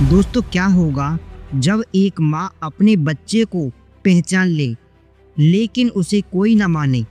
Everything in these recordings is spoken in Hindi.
दोस्तों, क्या होगा जब एक माँ अपने बच्चे को पहचान ले लेकिन उसे कोई न माने?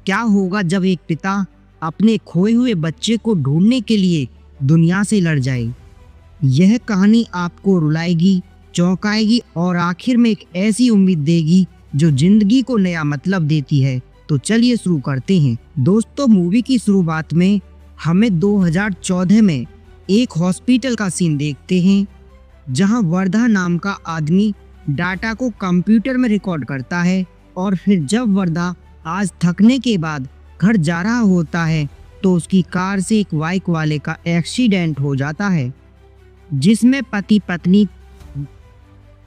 क्या होगा जब एक पिता अपने खोए हुए बच्चे को ढूंढने के लिए दुनिया से लड़ जाए? यह कहानी आपको रुलाएगी, चौंकाएगी और आखिर में एक ऐसी उम्मीद देगी जो जिंदगी को नया मतलब देती है। तो चलिए शुरू करते हैं। दोस्तों, मूवी की शुरुआत में हमें 2014 में एक हॉस्पिटल का सीन देखते हैं जहां वर्धा नाम का आदमी डाटा को कंप्यूटर में रिकॉर्ड करता है। और फिर जब वर्धा आज थकने के बाद घर जा रहा होता है तो उसकी कार से एक बाइक वाले का एक्सीडेंट हो जाता है जिसमें पति पत्नी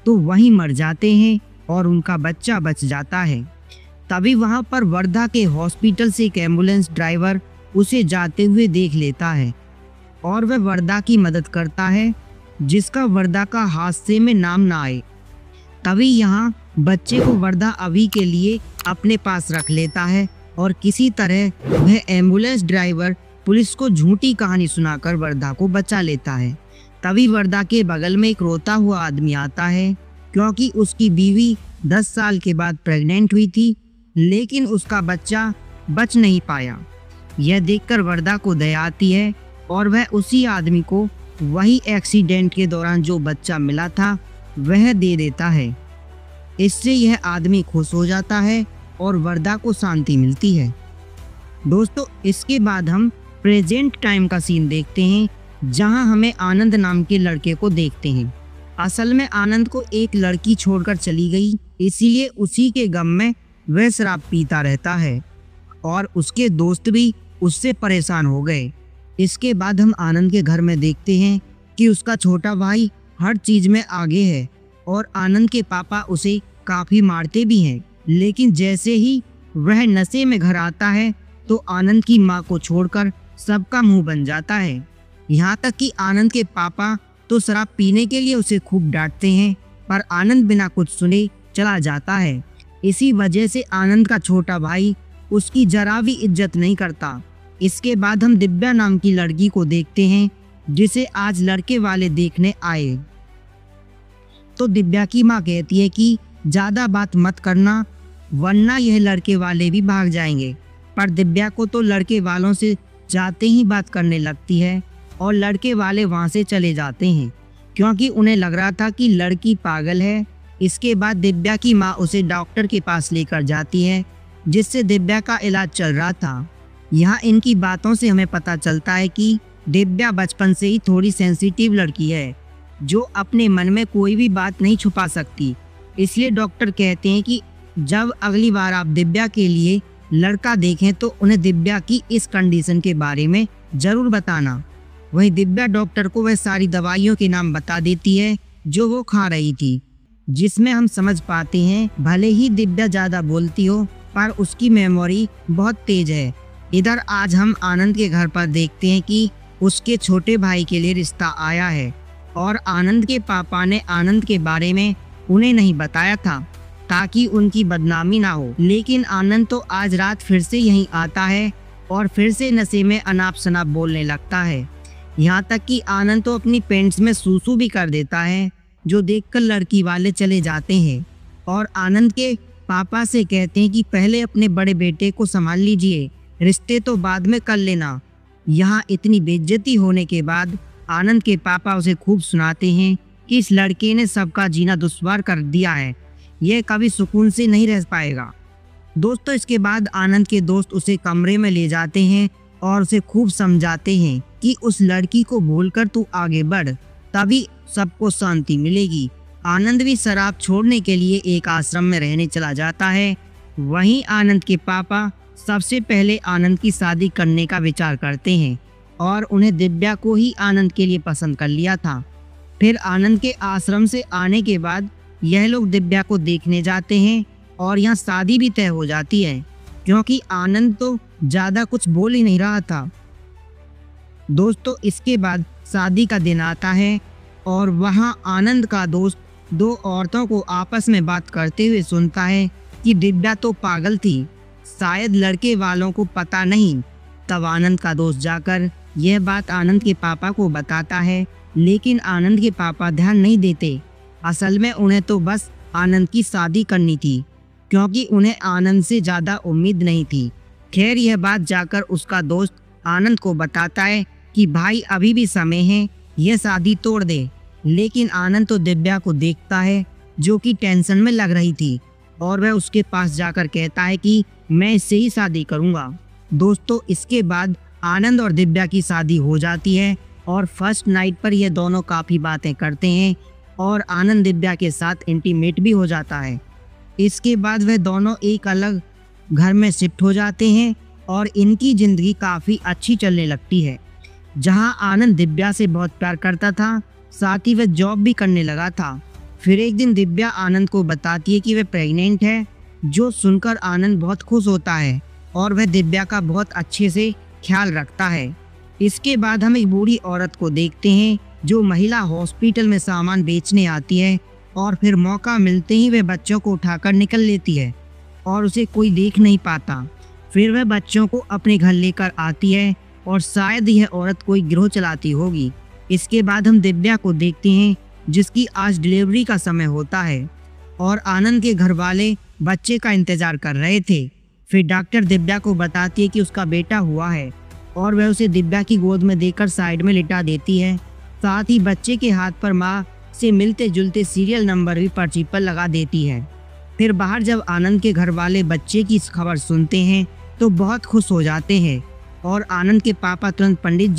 तो वहीं मर जाते हैं और उनका बच्चा बच जाता है। तभी वहां पर वर्धा के हॉस्पिटल से एक एम्बुलेंस ड्राइवर उसे जाते हुए देख लेता है और वह वर्धा की मदद करता है जिसका वर्धा का हादसे में नाम ना आए। तभी यहाँ बच्चे को वर्धा अभी के लिए अपने पास रख लेता है और किसी तरह वह एम्बुलेंस ड्राइवर पुलिस को झूठी कहानी सुनाकर वर्धा को बचा लेता है। तभी वर्धा के बगल में एक रोता हुआ आदमी आता है क्योंकि उसकी बीवी 10 साल के बाद प्रेग्नेंट हुई थी लेकिन उसका बच्चा बच नहीं पाया। यह देखकर वर्धा को दया आती है और वह उसी आदमी को वही एक्सीडेंट के दौरान जो बच्चा मिला था वह दे देता है। इससे यह आदमी खुश हो जाता है और वर्धा को शांति मिलती है। दोस्तों, इसके बाद हम प्रेजेंट टाइम का सीन देखते हैं जहां हमें आनंद नाम के लड़के को देखते हैं। असल में आनंद को एक लड़की छोड़कर चली गई, इसीलिए उसी के गम में वह शराब पीता रहता है और उसके दोस्त भी उससे परेशान हो गए। इसके बाद हम आनंद के घर में देखते हैं कि उसका छोटा भाई हर चीज में आगे है और आनंद के पापा उसे काफी मारते भी हैं। लेकिन जैसे ही वह नशे में घर आता है तो आनंद की माँ को छोड़कर सबका मुंह बन जाता है। यहाँ तक कि आनंद के पापा तो शराब पीने के लिए उसे खूब डांटते हैं पर आनंद बिना कुछ सुने चला जाता है। इसी वजह से आनंद का छोटा भाई उसकी जरा भी इज्जत नहीं करता। इसके बाद हम दिव्या नाम की लड़की को देखते हैं जिसे आज लड़के वाले देखने आए। तो दिव्या की माँ कहती है कि ज्यादा बात मत करना वरना यह लड़के वाले भी भाग जाएंगे। पर दिव्या को तो लड़के वालों से जाते ही बात करने लगती है और लड़के वाले वहां से चले जाते हैं क्योंकि उन्हें लग रहा था कि लड़की पागल है। इसके बाद दिव्या की माँ उसे डॉक्टर के पास लेकर जाती है जिससे दिव्या का इलाज चल रहा था। यहाँ इनकी बातों से हमें पता चलता है कि दिव्या बचपन से ही थोड़ी सेंसिटिव लड़की है जो अपने मन में कोई भी बात नहीं छुपा सकती। इसलिए डॉक्टर कहते हैं कि जब अगली बार आप दिव्या के लिए लड़का देखें तो उन्हें दिव्या की इस कंडीशन के बारे में जरूर बताना। वहीं दिव्या डॉक्टर को वह सारी दवाइयों के नाम बता देती है जो वो खा रही थी, जिसमें हम समझ पाते हैं भले ही दिव्या ज्यादा बोलती हो पर उसकी मेमोरी बहुत तेज है। इधर आज हम आनंद के घर पर देखते हैं कि उसके छोटे भाई के लिए रिश्ता आया है और आनंद के पापा ने आनंद के बारे में उन्हें नहीं बताया था ताकि उनकी बदनामी ना हो। लेकिन आनंद तो आज रात फिर से यहीं आता है और फिर से नशे में अनाप शनाप बोलने लगता है। यहाँ तक कि आनंद तो अपनी पेंट्स में सूसू भी कर देता है जो देखकर लड़की वाले चले जाते हैं और आनंद के पापा से कहते हैं कि पहले अपने बड़े बेटे को संभाल लीजिए, रिश्ते तो बाद में कर लेना। यहाँ इतनी बेइज्जती होने के बाद आनंद के पापा उसे खूब सुनाते हैं कि इस लड़के ने सबका जीना दुश्वार कर दिया है, यह कभी सुकून से नहीं रह पाएगा। दोस्तों, इसके बाद आनंद के दोस्त उसे कमरे में ले जाते हैं और उसे खूब समझाते हैं कि उस लड़की को भूलकर तू आगे बढ़, तभी सबको शांति मिलेगी। आनंद भी शराब छोड़ने के लिए एक आश्रम में रहने चला जाता है। वहीं आनंद के पापा सबसे पहले आनंद की शादी करने का विचार करते हैं और उन्हें दिव्या को ही आनंद के लिए पसंद कर लिया था। फिर आनंद के आश्रम से आने के बाद यह लोग दिव्या को देखने जाते हैं और यहाँ शादी भी तय हो जाती है क्योंकि आनंद तो ज़्यादा कुछ बोल ही नहीं रहा था। दोस्तों, इसके बाद शादी का दिन आता है और वहाँ आनंद का दोस्त दो औरतों को आपस में बात करते हुए सुनता है कि दिव्या तो पागल थी, शायद लड़के वालों को पता नहीं। तब आनंद का दोस्त जाकर यह बात आनंद के पापा को बताता है लेकिन आनंद के पापा ध्यान नहीं देते। असल में उन्हें तो बस आनंद की शादी करनी थी, क्योंकि उन्हें आनंद से ज़्यादा उम्मीद नहीं थी। खैर, यह बात जाकर उसका दोस्त आनंद को बताता है कि भाई अभी भी समय है, यह शादी तोड़ दे। लेकिन आनंद तो दिव्या को देखता है जो कि टेंशन में लग रही थी, और वह उसके पास जाकर कहता है कि मैं इससे ही शादी करूंगा। दोस्तों, इसके बाद आनंद और दिव्या की शादी हो जाती है और फर्स्ट नाइट पर ये दोनों काफ़ी बातें करते हैं और आनंद दिव्या के साथ इंटीमेट भी हो जाता है। इसके बाद वह दोनों एक अलग घर में शिफ्ट हो जाते हैं और इनकी ज़िंदगी काफ़ी अच्छी चलने लगती है। जहां आनंद दिव्या से बहुत प्यार करता था, साथ ही वह जॉब भी करने लगा था। फिर एक दिन दिव्या आनंद को बताती है कि वह प्रेग्नेंट है, जो सुनकर आनंद बहुत खुश होता है और वह दिव्या का बहुत अच्छे से ख्याल रखता है। इसके बाद हम एक बूढ़ी औरत को देखते हैं जो महिला हॉस्पिटल में सामान बेचने आती है और फिर मौका मिलते ही वह बच्चों को उठाकर निकल लेती है और उसे कोई देख नहीं पाता। फिर वह बच्चों को अपने घर लेकर आती है और शायद यह औरत कोई गिरोह चलाती होगी। इसके बाद हम दिव्या को देखते हैं जिसकी आज डिलीवरी का समय होता है और आनंद के घर वाले बच्चे का इंतजार कर रहे थे। फिर डॉक्टर दिव्या को बताती है कि उसका बेटा हुआ है और वह उसे दिव्या की गोद में देकर साइड में लिटा देती है। साथ ही बच्चे के हाथ पर माँ से मिलते जुलते सीरियल नंबर भी पर्ची पर लगा देती है। फिर बाहर जब आनंद के घर वाले बच्चे की खबर सुनते हैं तो बहुत खुश हो जाते हैं और आनंद के पापा तुरंत पंडित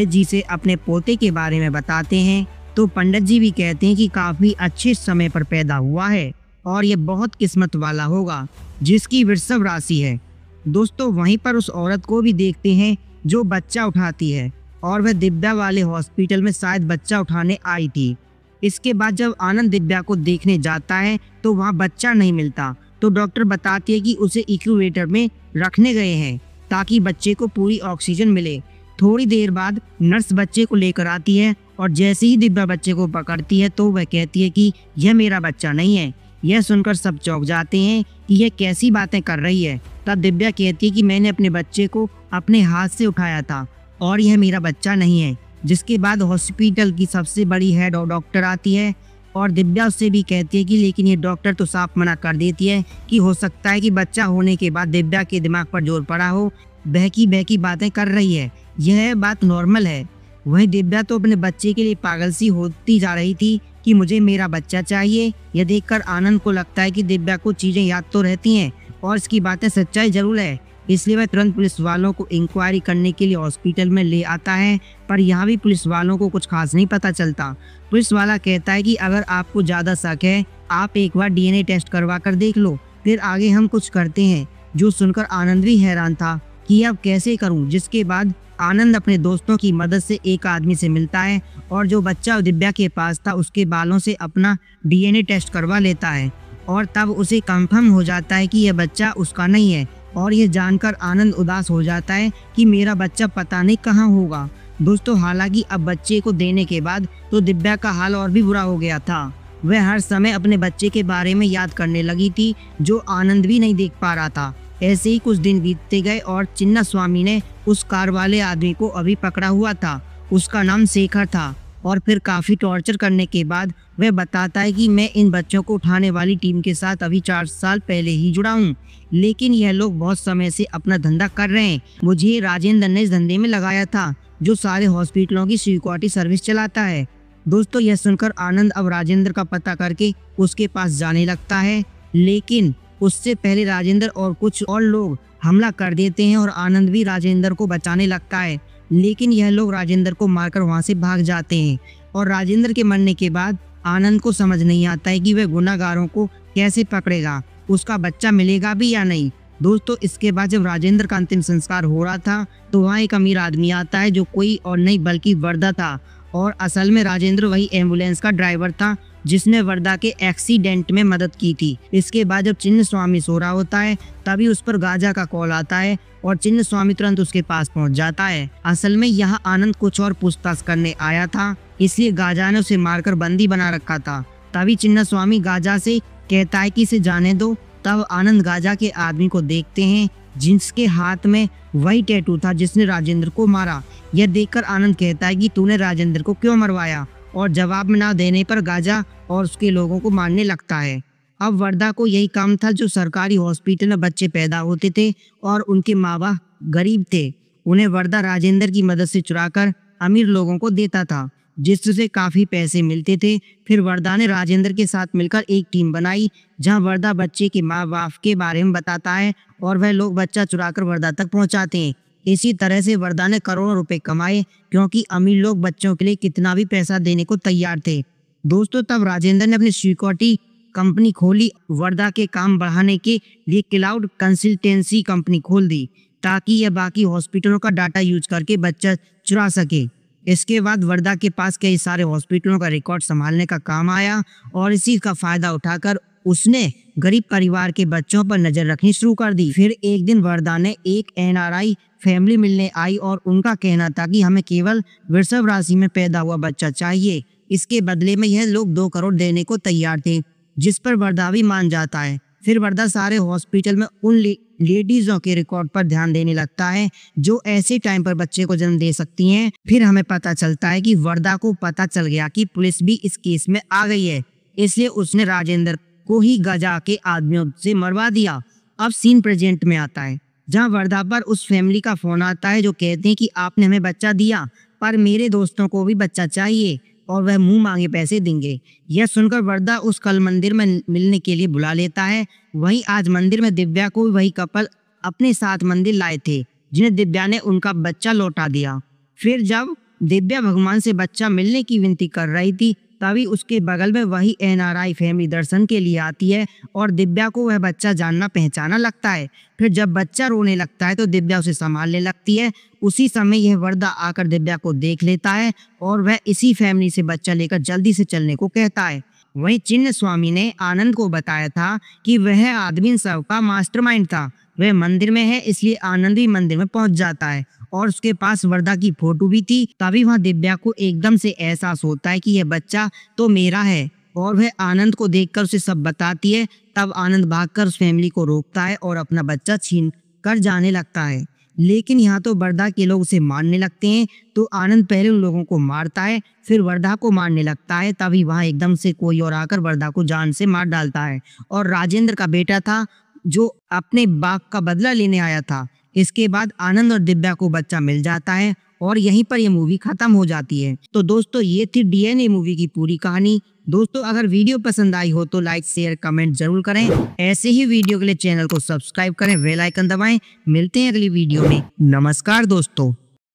जी से अपने पोते के बारे में बताते हैं। तो पंडित जी भी कहते हैं कि काफ़ी अच्छे समय पर पैदा हुआ है और ये बहुत किस्मत वाला होगा, जिसकी वृषभ राशि है। दोस्तों, वहीं पर उस औरत को भी देखते हैं जो बच्चा उठाती है और वह दिव्या वाले हॉस्पिटल में शायद बच्चा उठाने आई थी। इसके बाद जब आनंद दिव्या को देखने जाता है तो वहाँ बच्चा नहीं मिलता, तो डॉक्टर बताती है कि उसे इंक्यूबेटर में रखने गए हैं ताकि बच्चे को पूरी ऑक्सीजन मिले। थोड़ी देर बाद नर्स बच्चे को लेकर आती है और जैसे ही दिव्या बच्चे को पकड़ती है तो वह कहती है कि यह मेरा बच्चा नहीं है। यह सुनकर सब चौंक जाते हैं कि यह कैसी बातें कर रही है। तब दिव्या कहती है कि मैंने अपने बच्चे को अपने हाथ से उठाया था और यह मेरा बच्चा नहीं है। जिसके बाद हॉस्पिटल की सबसे बड़ी हेड और डॉक्टर आती है और दिव्या उससे भी कहती है कि लेकिन ये डॉक्टर तो साफ मना कर देती है कि हो सकता है कि बच्चा होने के बाद दिव्या के दिमाग पर जोर पड़ा हो, बहकी बातें कर रही है, यह बात नॉर्मल है। वहीं दिव्या तो अपने बच्चे के लिए पागल सी होती जा रही थी कि मुझे मेरा बच्चा चाहिए। यह देखकर आनंद को लगता है कि दिव्या को चीज़ें याद तो रहती हैं और इसकी बातें सच्चाई जरूर है, इसलिए वह तुरंत पुलिस वालों को इंक्वायरी करने के लिए हॉस्पिटल में ले आता है। पर यहाँ भी पुलिस वालों को कुछ खास नहीं पता चलता। पुलिस वाला कहता है कि अगर आपको ज़्यादा शक है आप एक बार डीएनए टेस्ट करवा कर देख लो, फिर आगे हम कुछ करते हैं। जो सुनकर आनंद भी हैरान था कि अब कैसे करूं। जिसके बाद आनंद अपने दोस्तों की मदद से एक आदमी से मिलता है और जो बच्चा दिव्या के पास था उसके बालों से अपना डीएनए टेस्ट करवा लेता है और तब उसे कंफर्म हो जाता है कि यह बच्चा उसका नहीं है। और यह जानकर आनंद उदास हो जाता है कि मेरा बच्चा पता नहीं कहाँ होगा। दोस्तों, हालांकि अब बच्चे को देने के बाद तो दिव्या का हाल और भी बुरा हो गया था। वह हर समय अपने बच्चे के बारे में याद करने लगी थी जो आनंद भी नहीं देख पा रहा था। ऐसे ही कुछ दिन बीतते गए और चिन्ना स्वामी ने उस कार वाले आदमी को अभी पकड़ा हुआ था। उसका नाम शेखर था और फिर काफ़ी टॉर्चर करने के बाद वह बताता है कि मैं इन बच्चों को उठाने वाली टीम के साथ अभी 4 साल पहले ही जुड़ा हूँ, लेकिन यह लोग बहुत समय से अपना धंधा कर रहे हैं। मुझे राजेंद्र ने इस धंधे में लगाया था जो सारे हॉस्पिटलों की सिक्योरिटी सर्विस चलाता है। दोस्तों, यह सुनकर आनंद अब राजेंद्र का पता करके उसके पास जाने लगता है, लेकिन उससे पहले राजेंद्र और कुछ और लोग हमला कर देते हैं और आनंद भी राजेंद्र को बचाने लगता है, लेकिन यह लोग राजेंद्र को मारकर वहां से भाग जाते हैं। और राजेंद्र के मरने के बाद आनंद को समझ नहीं आता है कि वह गुनाहगारों को कैसे पकड़ेगा, उसका बच्चा मिलेगा भी या नहीं। दोस्तों, इसके बाद जब राजेंद्र का अंतिम संस्कार हो रहा था तो वहाँ एक अमीर आदमी आता है जो कोई और नहीं बल्कि वर्दा था। और असल में राजेंद्र वही एम्बुलेंस का ड्राइवर था जिसने वर्दा के एक्सीडेंट में मदद की थी। इसके बाद जब चिन्न स्वामी सो रहा होता है तभी उस पर गाजा का कॉल आता है और चिन्न स्वामी तुरंत उसके पास पहुंच जाता है। असल में यहाँ आनंद कुछ और पूछताछ करने आया था, इसलिए गाजा ने उसे मारकर बंदी बना रखा था। तभी चिन्न स्वामी गाजा से कहता है कि इसे जाने दो। तब आनंद गाजा के आदमी को देखते हैं जिसके हाथ में वही टैटू था जिसने राजेंद्र को मारा। यह देखकर आनंद कहता है कि तूने राजेंद्र को क्यों मरवाया, और जवाब में ना देने पर गाजा और उसके लोगों को मारने लगता है। अब वर्दा को यही काम था जो सरकारी हॉस्पिटल में बच्चे पैदा होते थे और उनके माँ बाप गरीब थे, उन्हें वर्दा राजेंद्र की मदद से चुराकर अमीर लोगों को देता था, जिससे काफी पैसे मिलते थे। फिर वर्दा ने राजेंद्र के साथ मिलकर एक टीम बनाई जहां वर्दा बच्चे के माँ बाप के बारे में बताता है और वह लोग बच्चा चुराकर वर्दा तक पहुंचाते हैं। इसी तरह से वर्दा ने करोड़ों रुपए कमाए, क्योंकि अमीर लोग बच्चों के लिए कितना भी पैसा देने को तैयार थे। दोस्तों, तब राजेंद्र ने अपनी सिक्योरिटी कंपनी खोली। वर्दा के काम बढ़ाने के लिए क्लाउड कंसल्टेंसी कंपनी खोल दी, ताकि यह बाकी हॉस्पिटलों का डाटा यूज करके बच्चा चुरा सके। इसके बाद वर्दा के पास कई सारे हॉस्पिटलों का रिकॉर्ड संभालने का काम आया, और इसी का फायदा उठाकर उसने गरीब परिवार के बच्चों पर नजर रखनी शुरू कर दी। फिर एक दिन वर्दा ने एक NRI फैमिली मिलने आई और उनका कहना था कि हमें केवल वृषभ राशि में पैदा हुआ बच्चा चाहिए। इसके बदले में यह लोग 2 करोड़ देने को तैयार थे, जिस पर वर्दा भी मान जाता है। फिर वर्दा सारे हॉस्पिटल में उन लेडीजों के रिकॉर्ड पर ध्यान देने लगता है जो ऐसे टाइम पर बच्चे को जन्म दे सकती हैं। फिर हमें पता चलता है कि वर्दा को पता चल गया कि पुलिस भी इस केस में आ गई है, इसलिए उसने राजेंद्र को ही गजा के आदमियों से मरवा दिया। अब सीन प्रेजेंट में आता है, जहां वर्दा पर उस फैमिली का फोन आता है जो कहते हैं कि आपने हमें बच्चा दिया, पर मेरे दोस्तों को भी बच्चा चाहिए और वह मुंह मांगे पैसे देंगे। यह सुनकर वर्दा उस कल मंदिर में मिलने के लिए बुला लेता है। वहीं आज मंदिर में दिव्या को भी वही कपल अपने साथ मंदिर लाए थे, जिन्हें दिव्या ने उनका बच्चा लौटा दिया। फिर जब दिव्या भगवान से बच्चा मिलने की विनती कर रही थी, तभी उसके बगल में वही NRI फैमिली दर्शन के लिए आती है और दिव्या को वह बच्चा जानना पहचाना लगता है। फिर जब बच्चा रोने लगता है तो दिव्या उसे संभालने लगती है। उसी समय यह वर्दा आकर दिव्या को देख लेता है और वह इसी फैमिली से बच्चा लेकर जल्दी से चलने को कहता है। वहीं चिन्न स्वामी ने आनंद को बताया था कि वह आदमी सबका मास्टरमाइंड था। वह मंदिर में है, इसलिए आनंद भी मंदिर में पहुंच जाता है और उसके पास वर्दा की फोटो भी थी। तभी वहां दिव्या को एकदम से एहसास होता है कि यह बच्चा तो मेरा है, और वह आनंद को देखकर उसे सब बताती है। तब आनंद भागकर उस फैमिली को रोकता है और अपना बच्चा छीन कर जाने लगता है। लेकिन यहाँ तो वर्दा के लोग उसे मारने लगते हैं, तो आनंद पहले उन लोगों को मारता है, फिर वर्दा को मारने लगता है। तभी वहां एकदम से कोई और आकर वर्दा को जान से मार डालता है, और राजेंद्र का बेटा था जो अपने बाप का बदला लेने आया था। इसके बाद आनंद और दिव्या को बच्चा मिल जाता है और यहीं पर यह मूवी खत्म हो जाती है। तो दोस्तों, ये थी DNA मूवी की पूरी कहानी। दोस्तों, अगर वीडियो पसंद आई हो तो लाइक शेयर कमेंट जरूर करें। ऐसे ही वीडियो के लिए चैनल को सब्सक्राइब करें, बेल आइकन दबाएं। मिलते हैं अगली वीडियो में। नमस्कार दोस्तों।